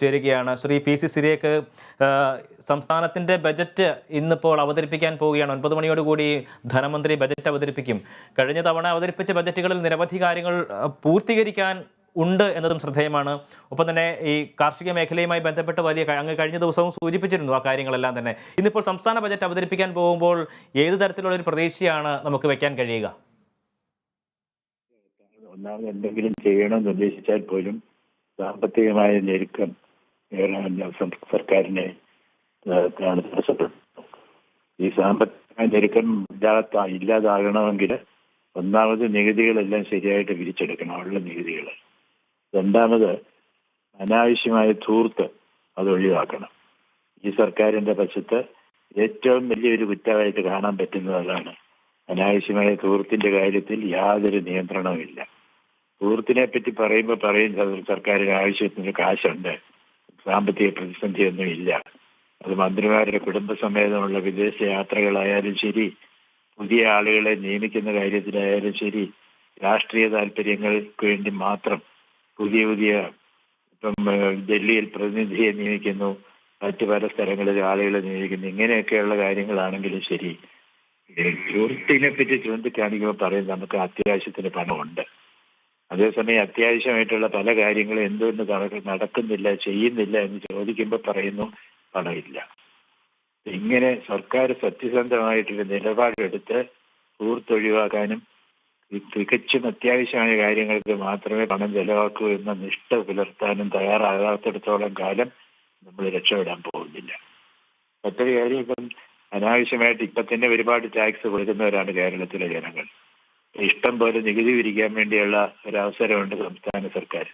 ചേരുകയാണ്. Shri P C Cyriac സംസ്ഥാനത്തിൻ്റെ budget ഇന്നിപ്പോൾ അവതരിപ്പിക്കാൻ പോവുകയാണ്. 9 മണിയോടുകൂടി ധനമന്ത്രി ബജറ്റ് അവതരിപ്പിക്കും. കഴിഞ്ഞ തവണ അവതരിപ്പിച്ച ബജറ്റുകളിൽ നിരവധി കാര്യങ്ങൾ പൂർത്തീകരിക്കാൻ ഉണ്ട് എന്നതും ശ്രദ്ധേയമാണ്. ഒപ്പം തന്നെ ഈ കാർഷിക മേഖലയുമായി ബന്ധപ്പെട്ട് അങ്ങ് കഴിഞ്ഞ ദിവസവും സൂചിപ്പിച്ചിരുന്നു ആ കാര്യങ്ങളെല്ലാം തന്നെ. ഇന്നിപ്പോൾ സംസ്ഥാന ബജറ്റ് അവതരിപ്പിക്കാൻ പോകുമ്പോൾ ഏത് തരത്തിലുള്ള ഒരു പ്രതീക്ഷയാണ് നമുക്ക് വെക്കാൻ കഴിയുക? ഒന്നാമത് എന്തെങ്കിലും ചെയ്യണമെന്ന് ഉദ്ദേശിച്ചാൽ പോലും സാമ്പത്തികമായ ഞെരുക്കം സർക്കാരിനെ തടസ്സപ്പെടും. ഈ സാമ്പത്തിക ഞെരുക്കം ഇല്ലാതാകണമെങ്കിൽ ഒന്നാമത് നികുതികളെല്ലാം ശരിയായിട്ട് പിരിച്ചെടുക്കണം, ഉള്ള നികുതികൾ. രണ്ടാമത് അനാവശ്യമായ ധൂർത്ത് അത് ഒഴിവാക്കണം. ഈ സർക്കാരിന്റെ പക്ഷത്ത് ഏറ്റവും വലിയൊരു കുറ്റമായിട്ട് കാണാൻ പറ്റുന്നതാണ് അനാവശ്യമായ ധൂർത്തിന്റെ കാര്യത്തിൽ യാതൊരു നിയന്ത്രണവുമില്ല. ധൂർത്തിനെ പറ്റി പറയും സർക്കാരിന് ആവശ്യത്തിന് കാശുണ്ട്, സാമ്പത്തിക പ്രതിസന്ധിയൊന്നും ഇല്ല. അത് മന്ത്രിമാരുടെ കുടുംബസമേതമുള്ള വിദേശ യാത്രകളായാലും ശരി, പുതിയ ആളുകളെ നിയമിക്കുന്ന കാര്യത്തിലായാലും ശരി, രാഷ്ട്രീയ താല്പര്യങ്ങൾക്ക് വേണ്ടി മാത്രം പുതിയ ഇപ്പം ഡൽഹിയിൽ പ്രതിനിധിയെ നിയമിക്കുന്നു, മറ്റു പല സ്ഥലങ്ങളിൽ ആളുകളെ നിയമിക്കുന്നു, ഇങ്ങനെയൊക്കെയുള്ള കാര്യങ്ങളാണെങ്കിലും ശരി, ധൂർത്തിനെ പറ്റി ചൂണ്ടിക്കാണിക്കുമ്പോൾ പറയും നമുക്ക് അത്യാവശ്യത്തിന് പണമുണ്ട്. അതേസമയം അത്യാവശ്യമായിട്ടുള്ള പല കാര്യങ്ങളും എന്തുകൊണ്ട് നടക്കുന്നില്ല, ചെയ്യുന്നില്ല എന്ന് ചോദിക്കുമ്പോൾ പറയുന്നു പണമില്ല. ഇങ്ങനെ സർക്കാർ സത്യസന്ധമായിട്ടൊരു നിലപാടെടുത്ത് ധൂർത്തൊഴിവാക്കാനും തികച്ചും അത്യാവശ്യമായ കാര്യങ്ങൾക്ക് മാത്രമേ പണം ചെലവാക്കൂ എന്ന നിഷ്ഠ പുലർത്താനും തയ്യാറാകാത്തിടത്തോളം കാലം നമ്മൾ രക്ഷപ്പെടാൻ പോകുന്നില്ല. മറ്റൊരു കാര്യം, ഇപ്പം അനാവശ്യമായിട്ട് ഇപ്പം തന്നെ ഒരുപാട് ടാക്സ് കൊടുക്കുന്നവരാണ് കേരളത്തിലെ ജനങ്ങൾ. ഇഷ്ടം പോലെ നികുതി പിരിക്കാൻ വേണ്ടിയുള്ള ഒരവസരമുണ്ട് സംസ്ഥാന സർക്കാർ.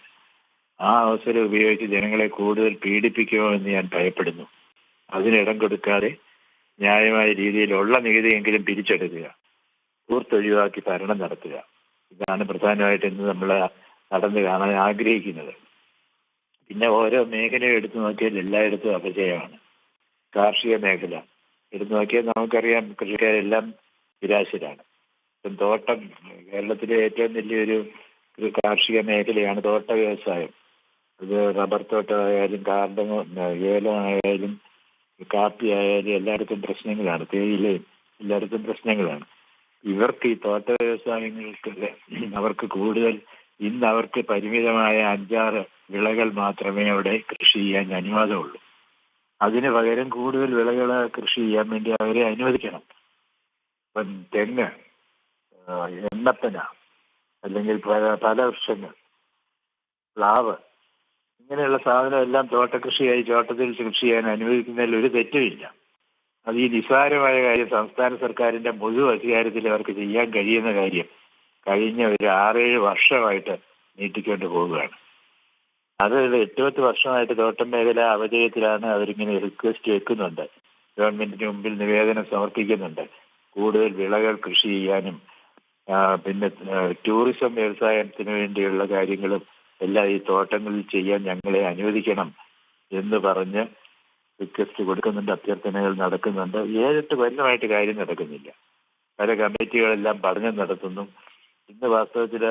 ആ അവസരം ഉപയോഗിച്ച് ജനങ്ങളെ കൂടുതൽ പീഡിപ്പിക്കുമോ എന്ന് ഞാൻ ഭയപ്പെടുന്നു. അതിനിടം കൊടുക്കാതെ ന്യായമായ രീതിയിലുള്ള നികുതിയെങ്കിലും പിരിച്ചെടുക്കുക, ധൂർത്തൊഴിവാക്കി ഭരണം നടത്തുക. ഇതാണ് പ്രധാനമായിട്ട് ഇന്ന് നമ്മൾ നടന്നു കാണാൻ ആഗ്രഹിക്കുന്നത്. പിന്നെ ഓരോ മേഖലയും എടുത്തു നോക്കിയാൽ എല്ലായിടത്തും അപജയമാണ്. കാർഷിക മേഖല എടുത്തു നോക്കിയാൽ നമുക്കറിയാം, കൃഷിക്കാരെല്ലാം നിരാശരാണ്. ഇപ്പം തോട്ടം, കേരളത്തിലെ ഏറ്റവും വലിയൊരു കാർഷിക മേഖലയാണ് തോട്ട വ്യവസായം. അത് റബ്ബർ തോട്ടമായാലും ഏലമായാലും കാപ്പി ആയാലും എല്ലായിടത്തും പ്രശ്നങ്ങളാണ്. തേയിലയും എല്ലായിടത്തും പ്രശ്നങ്ങളാണ്. ഇവർക്ക് ഈ തോട്ട വ്യവസായങ്ങൾക്ക് അവർക്ക് കൂടുതൽ അവർക്ക് പരിമിതമായ 5-6 വിളകൾ മാത്രമേ അവിടെ കൃഷി ചെയ്യാൻ അനുവാദമുള്ളൂ. അതിന് പകരം കൂടുതൽ വിളകൾ കൃഷി ചെയ്യാൻ വേണ്ടി അവരെ അനുവദിക്കണം. ഇപ്പം തെങ്ങ്, എണ്ണപ്പന, അല്ലെങ്കിൽ പല വൃക്ഷങ്ങൾ, പ്ലാവ്, ഇങ്ങനെയുള്ള സാധനം എല്ലാം തോട്ടത്തിൽ കൃഷി ചെയ്യാൻ അനുവദിക്കുന്നതിൽ ഒരു തെറ്റുമില്ല. അത് ഈ നിസ്സാരമായ കാര്യം സംസ്ഥാന സർക്കാരിന്റെ മുഴുവൻ അധികാരത്തിൽ അവർക്ക് ചെയ്യാൻ കഴിയുന്ന കാര്യം കഴിഞ്ഞ ഒരു 6-7 വർഷമായിട്ട് നീട്ടിക്കൊണ്ട് പോവുകയാണ്. അത് 8-10 വർഷമായിട്ട് തോട്ടം മേഖല അപജയത്തിലാണ്. അവരിങ്ങനെ റിക്വസ്റ്റ് വെക്കുന്നുണ്ട്, ഗവൺമെന്റിന് മുമ്പിൽ നിവേദനം സമർപ്പിക്കുന്നുണ്ട്, കൂടുതൽ വിളകൾ കൃഷി ചെയ്യാനും പിന്നെ ടൂറിസം വ്യവസായത്തിന് വേണ്ടിയുള്ള കാര്യങ്ങളും എല്ലാം ഈ തോട്ടങ്ങളിൽ ചെയ്യാൻ ഞങ്ങളെ അനുവദിക്കണം എന്ന് പറഞ്ഞ് റിക്വസ്റ്റ് കൊടുക്കുന്നുണ്ട്, അഭ്യർത്ഥനകൾ നടക്കുന്നുണ്ട്. 7-8 കൊല്ലമായിട്ട് കാര്യം നടക്കുന്നില്ല. പല കമ്മിറ്റികളെല്ലാം പഠനം നടത്തുന്നു. ഇന്ന് വാസ്തവത്തിൽ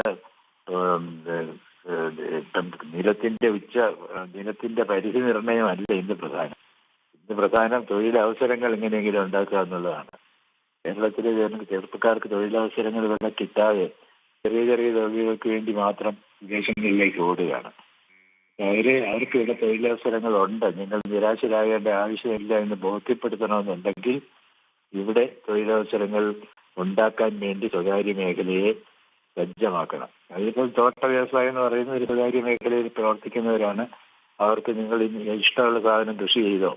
നിലത്തിന്റെ പരിധി നിർണയമല്ല ഇന്ന് പ്രധാനം തൊഴിലവസരങ്ങൾ എങ്ങനെയെങ്കിലും ഉണ്ടാക്കുക എന്നുള്ളതാണ്. കേരളത്തിലെ ചെറുപ്പക്കാർക്ക് തൊഴിലവസരങ്ങൾ ഇവിടെ കിട്ടാതെ ചെറിയ തൊഴിലുകൾക്ക് വേണ്ടി മാത്രം വിദേശങ്ങളിലേക്ക് ഓടുകയാണ്. അവർക്ക് ഇവിടെ തൊഴിലവസരങ്ങളുണ്ട്, നിങ്ങൾ നിരാശരാകേണ്ട ആവശ്യമില്ല എന്ന് ബോധ്യപ്പെടുത്തണമെന്നുണ്ടെങ്കിൽ ഇവിടെ തൊഴിലവസരങ്ങൾ ഉണ്ടാക്കാൻ വേണ്ടി സ്വകാര്യ മേഖലയെ സജ്ജമാക്കണം. അതിപ്പോൾ തോട്ട വ്യവസായം എന്ന് പറയുന്ന ഒരു സ്വകാര്യ മേഖലയിൽ പ്രവർത്തിക്കുന്നവരാണ്. അവർക്ക് നിങ്ങൾ ഇഷ്ടമുള്ള സാധനം കൃഷി ചെയ്തോ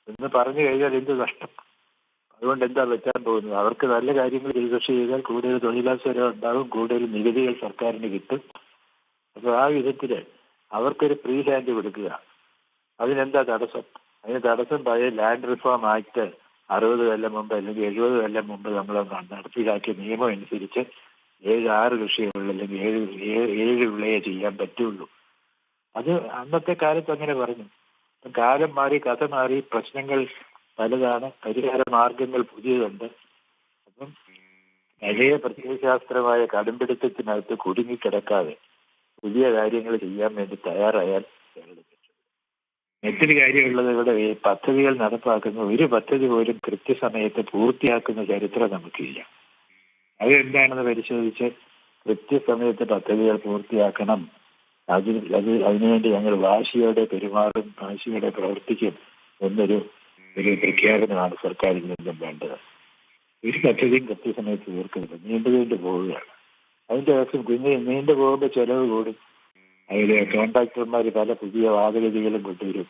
എന്ന് പറഞ്ഞു കഴിഞ്ഞാൽ എന്ത് നഷ്ടം? അതുകൊണ്ട് എന്താ വെച്ചാൻ പോകുന്നത്? അവർക്ക് നല്ല കാര്യങ്ങൾ കൃഷി ചെയ്താൽ കൂടുതൽ തൊഴിലവസരം ഉണ്ടാകും, കൂടുതൽ നികുതികൾ സർക്കാരിന് കിട്ടും. അപ്പോൾ ആ വിധത്തിൽ അവർക്കൊരു ഫ്രീ ഹാൻഡ് കൊടുക്കുക. അതിനെന്താ തടസ്സം? അതിന് തടസ്സം പഴയ ലാൻഡ് റിഫോം ആക്ട് 60 കൊല്ലം മുമ്പ് അല്ലെങ്കിൽ 70 കൊല്ലം മുമ്പ് നമ്മൾ നടപ്പിലാക്കിയ നിയമം അനുസരിച്ച് 7-6 കൃഷികളുള്ള അല്ലെങ്കിൽ 7 വിളയെ ചെയ്യാൻ പറ്റുള്ളൂ. അത് അന്നത്തെ കാലത്ത് അങ്ങനെ പറഞ്ഞു. കാലം മാറി, കഥ മാറി, പ്രശ്നങ്ങൾ പലതാണ്, പരിഹാര മാർഗങ്ങൾ പുതിയതുണ്ട്. അപ്പം പഴയ പ്രത്യയശാസ്ത്രമായ കടുംപിടുത്തത്തിനകത്ത് കുടുങ്ങിക്കിടക്കാതെ പുതിയ കാര്യങ്ങൾ ചെയ്യാൻ വേണ്ടി തയ്യാറായാൽ കേരളത്തിൽ മറ്റൊരു കാര്യമുള്ളത്, ഇവിടെ ഈ പദ്ധതികൾ നടപ്പാക്കുന്ന ഒരു പദ്ധതി പോലും കൃത്യസമയത്ത് പൂർത്തിയാക്കുന്ന ചരിത്രം നമുക്കില്ല. അത് എന്താണെന്ന് പരിശോധിച്ച് കൃത്യസമയത്ത് പദ്ധതികൾ പൂർത്തിയാക്കണം. അതിനുവേണ്ടി ഞങ്ങൾ വാശിയോടെ പെരുമാറും, വാശിയോടെ പ്രവർത്തിക്കും എന്നൊരു പ്രഖ്യാപനമാണ് സർക്കാരിൽ നിന്നും വേണ്ടത്. ഒരു പദ്ധതിയും കൃത്യസമയത്ത് തീർക്കുന്നില്ല, നീണ്ടു പോവുകയാണ്. അതിൻ്റെ ദിവസം നീണ്ടു പോകുമ്പോൾ ചെലവ് കൂടും. അതിൽ കോൺട്രാക്ടർമാർ പല പുതിയ വാദഗതികളും കൊണ്ടുവരും,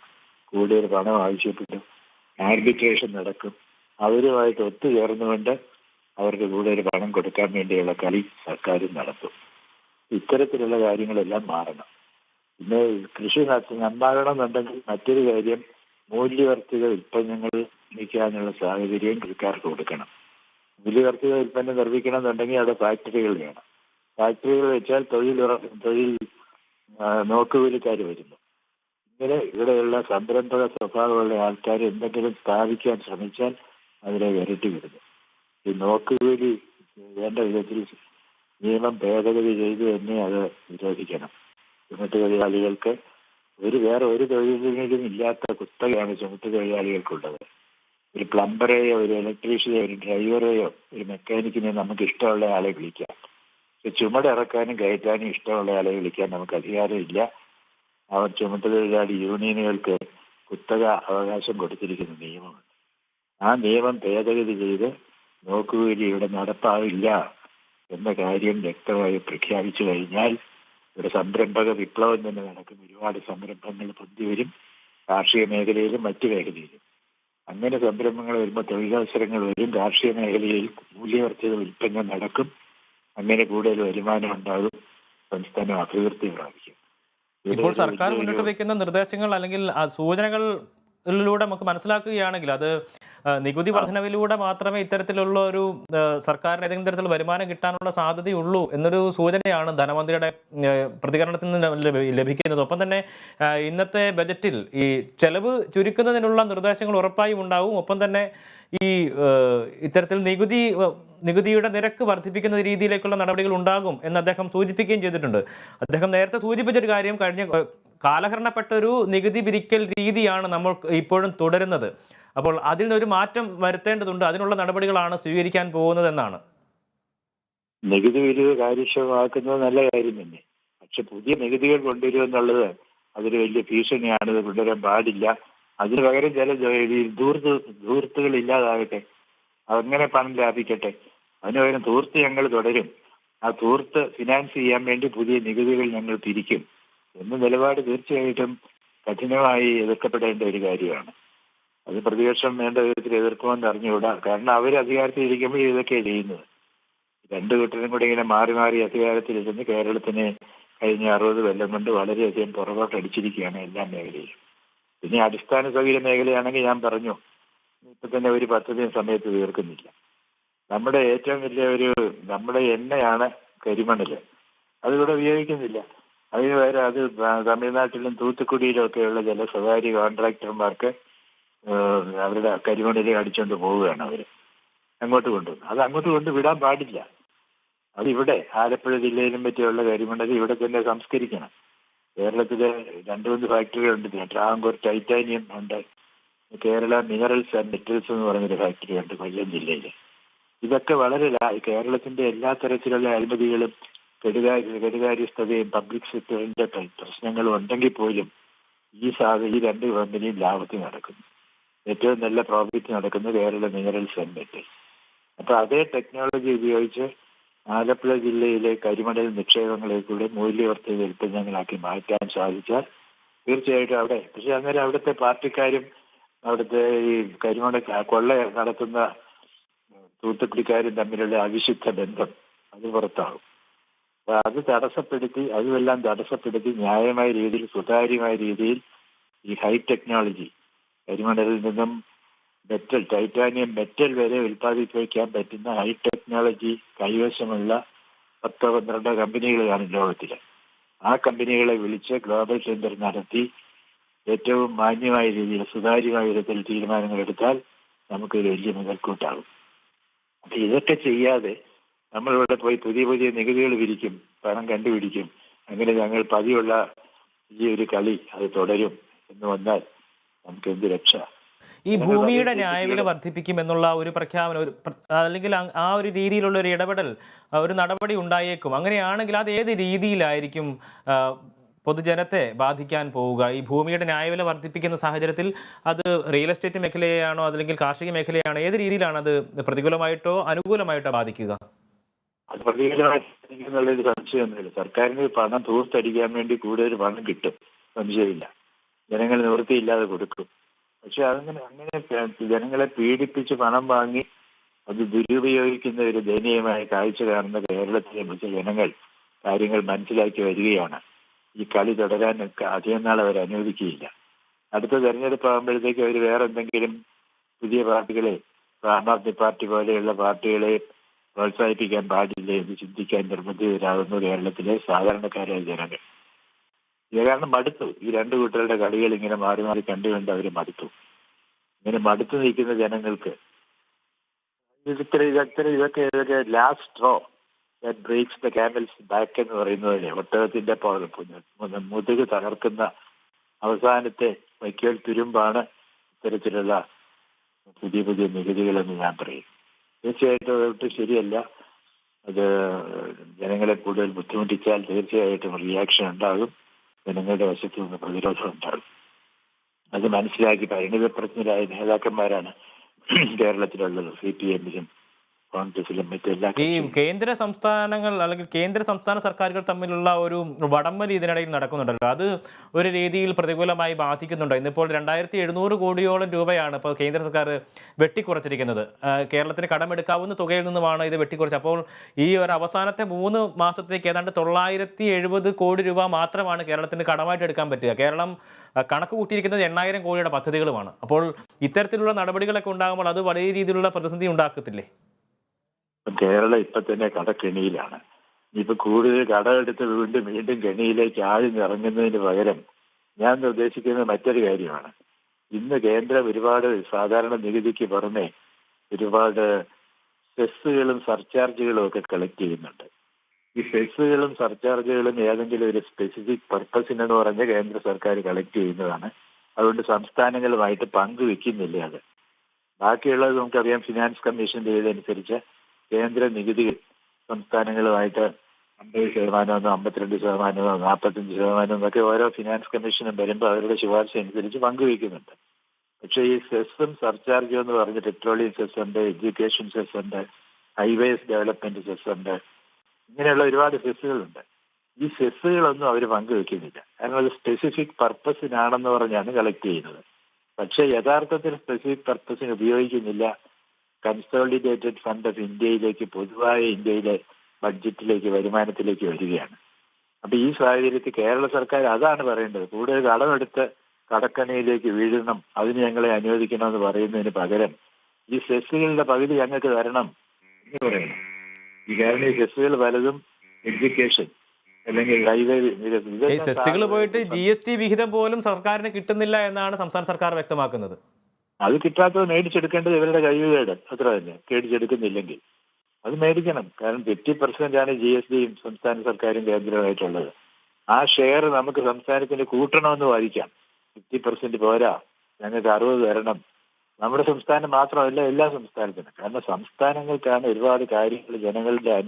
കൂടുതൽ പണം ആവശ്യപ്പെട്ടു, ആർബിട്രേഷൻ നടക്കും. അവരുമായിട്ട് ഒത്തുചേർന്നുകൊണ്ട് അവർക്ക് കൂടുതൽ പണം കൊടുക്കാൻ വേണ്ടിയുള്ള കളി സർക്കാരും നടത്തും. ഇത്തരത്തിലുള്ള കാര്യങ്ങളെല്ലാം മാറണം. പിന്നെ കൃഷി നന്നാകണമെന്നുണ്ടെങ്കിൽ മറ്റൊരു കാര്യം, മൂല്യവർദ്ധിത ഉൽപ്പന്നങ്ങൾ നിർമ്മിക്കാനുള്ള സാഹചര്യം കൃഷിക്കാർക്ക് കൊടുക്കണം. മൂല്യവർദ്ധിത ഉൽപ്പന്നം നിർമ്മിക്കണം എന്നുണ്ടെങ്കിൽ അവിടെ ഫാക്ടറികൾ വേണം. ഫാക്ടറികൾ വെച്ചാൽ തൊഴിൽ നോക്കുകൂലിക്കാർ വരുന്നു. ഇങ്ങനെ ഇവിടെയുള്ള സംരംഭക സ്വഭാവമുള്ള ആൾക്കാർ എന്തെങ്കിലും സ്ഥാപിക്കാൻ ശ്രമിച്ചാൽ അതിനെ വിരട്ടി വിടുന്നു. ഈ നോക്കുകൂലി വേണ്ട വിധത്തിൽ നിയമം ഭേദഗതി ചെയ്ത് തന്നെ അത് നിരോധിക്കണം. ചുമട്ടുതൊഴിലാളികൾക്ക് വേറെ ഒരു തൊഴിലിലും ഇല്ലാത്ത കുത്തകയാണ് ചുമട്ടുതൊഴിലാളികൾക്കുള്ളത്. ഒരു പ്ലംബറെയോ ഒരു ഇലക്ട്രീഷ്യനെയോ ഒരു ഡ്രൈവറെയോ ഒരു മെക്കാനിക്കിനെയോ നമുക്ക് ഇഷ്ടമുള്ള ആളെ വിളിക്കാം. പക്ഷെ ചുമടിറക്കാനും കയറ്റാനും ഇഷ്ടമുള്ള ആളെ വിളിക്കാൻ നമുക്ക് അധികാരമില്ല. അവർ ചുമട്ടുതൊഴിലാളി യൂണിയനുകൾക്ക് കുത്തക അവകാശം കൊടുത്തിരിക്കുന്ന നിയമമുണ്ട്. ആ നിയമം ഭേദഗതി ചെയ്ത് നോക്കുകൂലി ഇവിടെ നടപ്പാവില്ല എന്ന കാര്യം വ്യക്തമായി പ്രഖ്യാപിച്ചു കഴിഞ്ഞാൽ ഇവിടെ സംരംഭക വിപ്ലവം തന്നെ നടക്കും. ഒരുപാട് സംരംഭങ്ങൾ പൊന്തി വരും, കാർഷിക മേഖലയിലും മറ്റു മേഖലയിലും. അങ്ങനെ സംരംഭങ്ങൾ വരുമ്പോൾ തൊഴിലവസരങ്ങൾ വരും, കാർഷിക മേഖലയിൽ മൂല്യവർദ്ധിത ഉൽപ്പന്നം നടക്കും. അങ്ങനെ കൂടുതൽ വരുമാനം ഉണ്ടാകും, സംസ്ഥാനം അഭിവൃദ്ധി പ്രാപിക്കും. ഇപ്പോൾ സർക്കാർ മുന്നോട്ട് വയ്ക്കുന്ന നിർദ്ദേശങ്ങൾ അല്ലെങ്കിൽ സൂചനകളിലൂടെ നമുക്ക് മനസ്സിലാക്കുകയാണെങ്കിൽ അത് നികുതി വർധനവിലൂടെ മാത്രമേ ഇത്തരത്തിലുള്ള ഒരു സർക്കാരിന് ഏതെങ്കിലും തരത്തിലുള്ള വരുമാനം കിട്ടാനുള്ള സാധ്യതയുള്ളൂ എന്നൊരു സൂചനയാണ് ധനമന്ത്രിയുടെ പ്രതികരണത്തിൽ നിന്ന് ലഭിക്കുന്നത്. ഒപ്പം തന്നെ ഇന്നത്തെ ബജറ്റിൽ ഈ ചെലവ് ചുരുക്കുന്നതിനുള്ള നിർദ്ദേശങ്ങൾ ഉറപ്പായും ഉണ്ടാവും. ഒപ്പം തന്നെ ഈ ഇത്തരത്തിൽ നികുതിയുടെ നിരക്ക് വർദ്ധിപ്പിക്കുന്ന രീതിയിലേക്കുള്ള നടപടികൾ ഉണ്ടാകും എന്ന് അദ്ദേഹം സൂചിപ്പിക്കുകയും ചെയ്തിട്ടുണ്ട്. അദ്ദേഹം നേരത്തെ സൂചിപ്പിച്ചൊരു കാര്യം, കഴിഞ്ഞ കാലഹരണപ്പെട്ടൊരു നികുതി പിരിക്കൽ രീതിയാണ് നമ്മൾ ഇപ്പോഴും തുടരുന്നത്. അപ്പോൾ അതിൽ നിന്നൊരു മാറ്റം വരുത്തേണ്ടതുണ്ട്, അതിനുള്ള നടപടികളാണ് സ്വീകരിക്കാൻ പോകുന്നത് എന്നാണ്. നികുതി പിരിവ് കാര്യക്ഷമമാക്കുന്നത് നല്ല കാര്യം തന്നെ. പക്ഷെ പുതിയ നികുതികൾ കൊണ്ടുവരിക എന്നുള്ളത് അതൊരു വലിയ ഭീഷണിയാണ്. ഇത് കൊണ്ടുവരാൻ പാടില്ല. അതിന് പകരം ചില ധൂർത്തുകൾ ഇല്ലാതാകട്ടെ, അങ്ങനെ പണം ലാഭിക്കട്ടെ. അതിന് പകരം ധൂർത്ത് ഞങ്ങൾ തുടരും. ആ ധൂർത്ത് ഫിനാൻസ് ചെയ്യാൻ വേണ്ടി പുതിയ നികുതികൾ ഞങ്ങൾ പിരിക്കും എന്ന നിലപാട് തീർച്ചയായിട്ടും കഠിനമായി എതിർക്കപ്പെടേണ്ട ഒരു കാര്യമാണ്. അത് പ്രതിപക്ഷം വേണ്ട വിധത്തിൽ എതിർക്കുമെന്ന് അറിഞ്ഞുകൂടാ. കാരണം അവർ അധികാരത്തിൽ ഇരിക്കുമ്പോൾ ഇതൊക്കെയാണ് ചെയ്യുന്നത്. രണ്ടു കൂട്ടരും കൂടെ ഇങ്ങനെ മാറി മാറി അധികാരത്തിലിരുന്ന് കേരളത്തിന് കഴിഞ്ഞ 60 കൊല്ലം കൊണ്ട് വളരെയധികം പുറകോട്ടടിച്ചിരിക്കുകയാണ് എല്ലാ മേഖലയിലും. പിന്നെ അടിസ്ഥാന സൗകര്യ മേഖലയാണെങ്കിൽ ഞാൻ പറഞ്ഞു, ഇപ്പൊ തന്നെ ഒരു പദ്ധതിയും സമയത്ത് തീർക്കുന്നില്ല. നമ്മുടെ ഏറ്റവും വലിയ നമ്മുടെ എണ്ണയാണ് കരിമണല്. അതിവിടെ ഉപയോഗിക്കുന്നില്ല. അതിന് പകരം അത് തമിഴ്നാട്ടിലും തൂത്തുക്കുടിയിലും ഒക്കെയുള്ള ചില സ്വകാര്യ കോൺട്രാക്ടർമാർക്ക് അവരുടെ കരിമണല് അടിച്ചുകൊണ്ട് പോവുകയാണ് അവർ അങ്ങോട്ട് കൊണ്ടുവന്ന്. അത് അങ്ങോട്ട് കൊണ്ട് വിടാൻ പാടില്ല. അതിവിടെ ആലപ്പുഴ ജില്ലയിലും പറ്റിയുള്ള കരിമണല് ഇവിടെ തന്നെ സംസ്കരിക്കണം. കേരളത്തിലെ 2-3 ഫാക്ടറികളുണ്ട്. ട്രാവൻകൂർ ടൈറ്റാനിയം ഉണ്ട്, കേരള മിനറൽസ് ആൻഡ് മെറ്റൽസ് എന്ന് പറഞ്ഞൊരു ഫാക്ടറി ഉണ്ട് കൊല്ലം ജില്ലയിൽ. ഇതൊക്കെ വളരെ കേരളത്തിന്റെ എല്ലാ തരത്തിലുള്ള അഴിമതികളും കെടുകാര്യസ്ഥതയും പബ്ലിക് സെക്ടറിന്റെ പ്രശ്നങ്ങളും ഉണ്ടെങ്കിൽ പോലും ഈ 2 കമ്പനിയും ലാഭത്തിൽ നടക്കുന്നു. ഏറ്റവും നല്ല പ്രോഫിറ്റ് നടക്കുന്നത് കേരള മിനറൽസ് ആൻഡ് മെറ്റൽസ്. അപ്പൊ അതേ ടെക്നോളജി ഉപയോഗിച്ച് ആലപ്പുഴ ജില്ലയിലെ കരിമണൽ നിക്ഷേപങ്ങളെ കൂടെ മൂല്യവർദ്ധിത ഉൽപ്പന്നങ്ങളാക്കി മാറ്റാൻ സാധിച്ചാൽ തീർച്ചയായിട്ടും അവിടെ, പക്ഷെ അന്നേരം അവിടുത്തെ പാർട്ടിക്കാരും അവിടുത്തെ ഈ കരിമണൽ കൊള്ള നടത്തുന്ന തൂത്തുക്കുടിക്കാരും തമ്മിലുള്ള അവിശുദ്ധ ബന്ധം അത് പുറത്താകും. അപ്പൊ അതുമെല്ലാം തടസ്സപ്പെടുത്തി ന്യായമായ രീതിയിൽ, സുതാര്യമായ രീതിയിൽ ഈ ഹൈ ടെക്നോളജി കരിമണലിൽ നിന്നും ടൈറ്റാനിയം മെറ്റൽ വരെ ഉൽപ്പാദിപ്പിക്കാൻ പറ്റുന്ന ഹൈ ടെക്നോളജി കൈവശമുള്ള 10-12 കമ്പനികളാണ് ലോകത്തിൽ. ആ കമ്പനികളെ വിളിച്ച് ഗ്ലോബൽ ടെൻഡർ നടത്തി ഏറ്റവും മാന്യമായ രീതിയിൽ സുതാര്യമായ വിധത്തിൽ തീരുമാനങ്ങൾ എടുത്താൽ നമുക്കൊരു വലിയ മുതൽക്കൂട്ടാകും. അപ്പൊ ഇതൊക്കെ ചെയ്യാതെ നമ്മളിവിടെ പോയി പുതിയ നികുതികൾ വിരിക്കും, പണം കണ്ടുപിടിക്കും, അങ്ങനെ ഞങ്ങൾ പതിയുള്ള ഈ ഒരു കളി അത് തുടരും എന്ന് വന്നാൽ നമുക്ക് എന്ത് രക്ഷ? ഈ ഭൂമിയുടെ ന്യായവില വർദ്ധിപ്പിക്കുമെന്നുള്ള ഒരു പ്രഖ്യാപനം അല്ലെങ്കിൽ ആ ഒരു രീതിയിലുള്ള ഒരു ഇടപെടൽ, ഒരു നടപടി ഉണ്ടായേക്കും. അങ്ങനെയാണെങ്കിൽ അത് ഏത് രീതിയിലായിരിക്കും പൊതുജനത്തെ ബാധിക്കാൻ പോവുക? ഈ ഭൂമിയുടെ ന്യായവില വർദ്ധിപ്പിക്കുന്ന സാഹചര്യത്തിൽ അത് റിയൽ എസ്റ്റേറ്റ് മേഖലയെയാണോ അല്ലെങ്കിൽ കാർഷിക മേഖലയാണോ, ഏത് രീതിയിലാണ് അത് പ്രതികൂലമായിട്ടോ അനുകൂലമായിട്ടോ ബാധിക്കുക? അത് പ്രതികൂലമായിട്ടുള്ളൊരു സംശയമൊന്നുമില്ല. സർക്കാരിന് പണം തൂർത്തടിക്കാൻ വേണ്ടി കൂടുതൽ പണം കിട്ടും, സംശയമില്ല. ജനങ്ങൾ നിവൃത്തിയില്ലാതെ കൊടുക്കും. പക്ഷെ അങ്ങനെ ജനങ്ങളെ പീഡിപ്പിച്ച് പണം വാങ്ങി അത് ദുരുപയോഗിക്കുന്ന ഒരു ദയനീയമായ കാഴ്ച കാണുന്ന കേരളത്തിലെ ജനങ്ങൾ കാര്യങ്ങൾ മനസ്സിലാക്കി വരികയാണ്. ഈ കളി തുടരാനൊക്കെ അധികം നാൾ അവർ അനുവദിക്കുകയില്ല. അടുത്ത തെരഞ്ഞെടുപ്പ് ആകുമ്പോഴത്തേക്ക് അവർ വേറെ എന്തെങ്കിലും പുതിയ പാർട്ടികളെ, ആം ആദ്മി പാർട്ടി പോലെയുള്ള പാർട്ടികളെ പ്രോത്സാഹിപ്പിക്കാൻ പാടില്ല എന്ന് ചിന്തിക്കാൻ നിർബന്ധിതരാകുന്നു കേരളത്തിലെ സാധാരണക്കാരായ ജനങ്ങൾ. ഇത് കാരണം മടുത്തു. ഈ രണ്ടു കൂട്ടരുടെ കളികൾ ഇങ്ങനെ മാറി മാറി കണ്ടുകൊണ്ട് അവർ മടുത്തു. ഇങ്ങനെ മടുത്തു നിൽക്കുന്ന ജനങ്ങൾക്ക് ഇതൊക്കെ last straw that breaks the camel's back എന്ന് പറയുന്നതിലെ ഒട്ടകത്തിന്റെ മുതുക് തകർക്കുന്ന അവസാനത്തെ വൈക്കോൽ തുരുമ്പാണ് ഇത്തരത്തിലുള്ള പുതിയ പുതിയ നികുതികളെന്ന് ഞാൻ പറയും. തീർച്ചയായിട്ടും അതൊട്ട് ശരിയല്ല. അത് ജനങ്ങളെ കൂടുതൽ ബുദ്ധിമുട്ടിച്ചാൽ തീർച്ചയായിട്ടും റിയാക്ഷൻ ഉണ്ടാകും. ജനങ്ങളുടെ വശത്തു നിന്ന് പ്രതിരോധം ഉണ്ടാകും. അത് മനസ്സിലാക്കി പരിണിതപ്രജ്ഞരായ നേതാക്കന്മാരാണ് കേരളത്തിലുള്ളത്. CPM-ലും കോൺഗ്രസിലും മറ്റെല്ലാ ഈ കേന്ദ്ര സംസ്ഥാനങ്ങൾ അല്ലെങ്കിൽ കേന്ദ്ര സംസ്ഥാന സർക്കാരുകൾ തമ്മിലുള്ള ഒരു വടംവലി ഇതിനിടയിൽ നടക്കുന്നുണ്ടല്ലോ, അത് ഒരു രീതിയിൽ പ്രതികൂലമായി ബാധിക്കുന്നുണ്ടോ? ഇന്നിപ്പോൾ 2700 കോടിയോളം രൂപയാണ് ഇപ്പോൾ കേന്ദ്ര സർക്കാർ വെട്ടിക്കുറച്ചിരിക്കുന്നത്. കേരളത്തിന് കടമെടുക്കാവുന്ന തുകയിൽ നിന്നുമാണ് ഇത് വെട്ടിക്കുറച്ചത്. അപ്പോൾ ഈ ഒരു അവസാനത്തെ 3 മാസത്തേക്ക് ഏതാണ്ട് 970 കോടി രൂപ മാത്രമാണ് കേരളത്തിന് കടമായിട്ട് എടുക്കാൻ പറ്റുക. കേരളം കണക്ക് കൂട്ടിയിരിക്കുന്നത് 8000 കോടിയുടെ പദ്ധതികളുമാണ്. അപ്പോൾ ഇത്തരത്തിലുള്ള നടപടികളൊക്കെ ഉണ്ടാകുമ്പോൾ അത് വലിയ രീതിയിലുള്ള പ്രതിസന്ധി ഉണ്ടാക്കത്തില്ലേ? കേരളം ഇപ്പൊ തന്നെ കടക്കെണിയിലാണ്. ഇപ്പൊ കൂടുതൽ കടമെടുത്ത് വീണ്ടും കെണിയിലേക്ക് ആഴ്ന്നിറങ്ങുന്നതിന് പകരം ഞാൻ ഉദ്ദേശിക്കുന്നത് മറ്റൊരു കാര്യമാണ്. ഇന്ന് കേന്ദ്രം ഒരുപാട് സാധാരണ നികുതിക്ക് പുറമെ ഒരുപാട് സെസ്സുകളും സർചാർജുകളും ഒക്കെ കളക്ട് ചെയ്യുന്നുണ്ട്. ഈ സെസ്സുകളും സർചാർജുകളും ഏതെങ്കിലും ഒരു സ്പെസിഫിക് പർപ്പസിനെന്ന് പറഞ്ഞ് കേന്ദ്ര സർക്കാർ കളക്ട് ചെയ്യുന്നതാണ്. അതുകൊണ്ട് സംസ്ഥാനങ്ങളുമായിട്ട് പങ്കുവെക്കുന്നില്ല. അത് ബാക്കിയുള്ളത് നമുക്കറിയാം. ഫിനാൻസ് കമ്മീഷന്റെ ഇതനുസരിച്ച് കേന്ദ്ര നികുതികൾ സംസ്ഥാനങ്ങളുമായിട്ട് 50%, 52%, 45% എന്നൊക്കെ ഓരോ ഫിനാൻസ് കമ്മീഷനും വരുമ്പോൾ അവരുടെ ശുപാർശ അനുസരിച്ച് പങ്കുവയ്ക്കുന്നുണ്ട്. പക്ഷേ ഈ സെസ്സും സർചാർജും എന്ന് പറഞ്ഞ് പെട്രോളിയം സെസ് ഉണ്ട്, എഡ്യൂക്കേഷൻ സെസ് ഉണ്ട്, ഹൈവേസ് ഡെവലപ്മെന്റ് സെസ് ഉണ്ട്, ഇങ്ങനെയുള്ള ഒരുപാട് സെസ്സുകളുണ്ട്. ഈ സെസ്സുകളൊന്നും അവർ പങ്കുവെക്കുന്നില്ല. കാരണം അത് സ്പെസിഫിക് പർപ്പസിനാണെന്ന് പറഞ്ഞാണ് കളക്ട് ചെയ്യുന്നത്. പക്ഷേ യഥാർത്ഥത്തിൽ സ്പെസിഫിക് പർപ്പസിന് ഉപയോഗിക്കുന്നില്ല. കൺസോളിഡേറ്റഡ് ഫണ്ട് ഓഫ് ഇന്ത്യയിലേക്ക്, പൊതുവായ ഇന്ത്യയിലെ ബഡ്ജറ്റിലേക്ക്, വരുമാനത്തിലേക്ക് വരികയാണ്. അപ്പൊ ഈ സാഹചര്യത്തിൽ കേരള സർക്കാർ അതാണ് പറയേണ്ടത്. കൂടുതൽ കടമെടുത്ത് കടക്കണിയിലേക്ക് വീഴണം, അതിന് ഞങ്ങളെ അനുവദിക്കണമെന്ന് പറയുന്നതിന് പകരം ഈ സെസ്സുകളുടെ പകുതി ഞങ്ങൾക്ക് തരണം എന്ന് പറയണം. ഈ കാരണം ഈ സെസ്സുകൾ പലതും എഡ്യൂക്കേഷൻ അല്ലെങ്കിൽ ഹൈവേ, സെസ്സുകൾ പോയിട്ട് GST വിഹിതം പോലും സർക്കാരിന് കിട്ടുന്നില്ല എന്നാണ് സംസ്ഥാന സർക്കാർ വ്യക്തമാക്കുന്നത്. അത് കിട്ടാത്തത് മേടിച്ചെടുക്കേണ്ടത് ഇവരുടെ കഴിവുകേട്, അത്ര തന്നെ. മേടിച്ചെടുക്കുന്നില്ലെങ്കിൽ അത് മേടിക്കണം. കാരണം 50% GSTയും സംസ്ഥാന സർക്കാരും കേന്ദ്രമായിട്ടുള്ളത്. ആ ഷെയർ നമുക്ക് സംസ്ഥാനത്തിന് കൂട്ടണമെന്ന് വാദിക്കാം. 50% പോരാ, ഞങ്ങൾക്ക് 60 തരണം. നമ്മുടെ സംസ്ഥാനം മാത്രമല്ല, എല്ലാ സംസ്ഥാനത്തിനും. കാരണം സംസ്ഥാനങ്ങൾക്കാണ് ഒരുപാട് കാര്യങ്ങൾ ജനങ്ങളുടെ